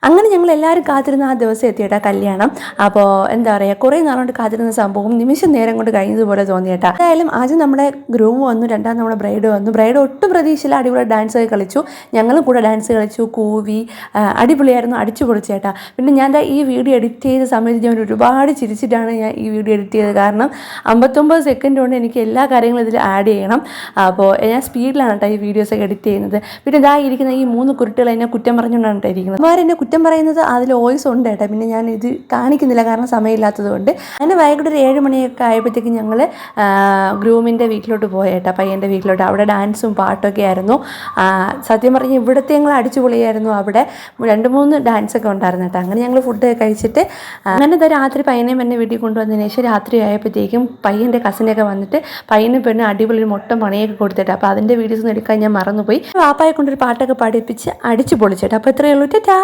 അങ്ങനെ ഞങ്ങൾ എല്ലാവരും കാത്തിരുന്ന ആ ദിവസം എത്തിയേട്ടാ കല്യാണം. അപ്പോൾ എന്താ പറയുക, കുറേ നാളുകൊണ്ട് കാത്തിരുന്ന സംഭവം നിമിഷം നേരം കൊണ്ട് കഴിഞ്ഞതുപോലെ തോന്നിയേട്ടാ. എന്തായാലും ആദ്യം നമ്മുടെ ഗ്രൂം വന്നു, രണ്ടാമത് നമ്മുടെ ബ്രൈഡ് വന്നു. ബ്രൈഡ് ഒട്ടും പ്രതീക്ഷയില്ല, അടിപൊളി ഡാൻസ് ഒക്കെ കളിച്ചു. ഞങ്ങളും കൂടെ ഡാൻസ് കളിച്ചു, കൂവി, അടിപൊളിയായിരുന്നു, അടിച്ചു പൊളിച്ചേട്ടാ. പിന്നെ ഞാൻ ഈ വീഡിയോ എഡിറ്റ് ചെയ്ത സമയത്ത് ഞാൻ ഒരുപാട് ചിരിച്ചിട്ടാണ് ഞാൻ ഈ വീഡിയോ എഡിറ്റ് ചെയ്തത്. കാരണം 59 സെക്കൻഡ് കൊണ്ട് എനിക്ക് എല്ലാ കാര്യങ്ങളും ഇതിൽ ആഡ് ചെയ്യണം. അപ്പോൾ ഞാൻ സ്പീഡിലാണ് കേട്ടോ ഈ വീഡിയോസൊക്കെ എഡിറ്റ് ചെയ്യുന്നത്. പിന്നെ ഇരിക്കുന്ന ഈ 3 കുരുട്ടുകൾ എന്നെ കുറ്റം പറഞ്ഞുകൊണ്ടാണ് കേട്ടോ ഇരിക്കുന്നത്. അവരെന്നെ കുറ്റം പറയുന്നത് അതിൽ വോയിസ് ഉണ്ട് കേട്ടോ. പിന്നെ ഞാൻ ഇത് കാണിക്കുന്നില്ല കാരണം സമയമില്ലാത്തത് കൊണ്ട്. അങ്ങനെ വൈകിട്ട് ഒരു 7 മണിയൊക്കെ ആയപ്പോഴത്തേക്കും ഞങ്ങൾ ഗ്രൂമിൻ്റെ വീട്ടിലോട്ട് പോയേട്ടാ, പയ്യൻ്റെ വീട്ടിലോട്ട്. അവിടെ ഡാൻസും പാട്ടൊക്കെ ആയിരുന്നു. സത്യം പറഞ്ഞാൽ ഇവിടുത്തെ ഞങ്ങൾ അടിച്ചുപൊളിയായിരുന്നു. അവിടെ 2-3 ഡാൻസൊക്കെ ഉണ്ടായിരുന്നു കേട്ടോ. അങ്ങനെ ഞങ്ങൾ ഫുഡ് കഴിച്ചിട്ട് അങ്ങനെ രാത്രി പയ്യനെയും എന്നെ വീട്ടിൽ കൊണ്ടുവന്നതിന് ശേഷം രാത്രി ആയപ്പോഴത്തേക്കും പയ്യൻ്റെ കസിനൊക്കെ വന്നിട്ട് പയ്യനും പെണ്ണ് അടിപൊളി മൊട്ടം പണിയൊക്കെ കൊടുത്തിട്ട്. അപ്പോൾ അതിൻ്റെ വീഡിയോസ് എടുക്കാൻ ഞാൻ മറന്നുപോയി. വാപ്പായെ കൊണ്ടൊരു പാട്ടൊക്കെ പഠിപ്പിച്ച് അടിച്ചു പൊളിച്ചിട്ട്. അപ്പോൾ ഇത്രയേ ഉള്ളൂ. ടാ.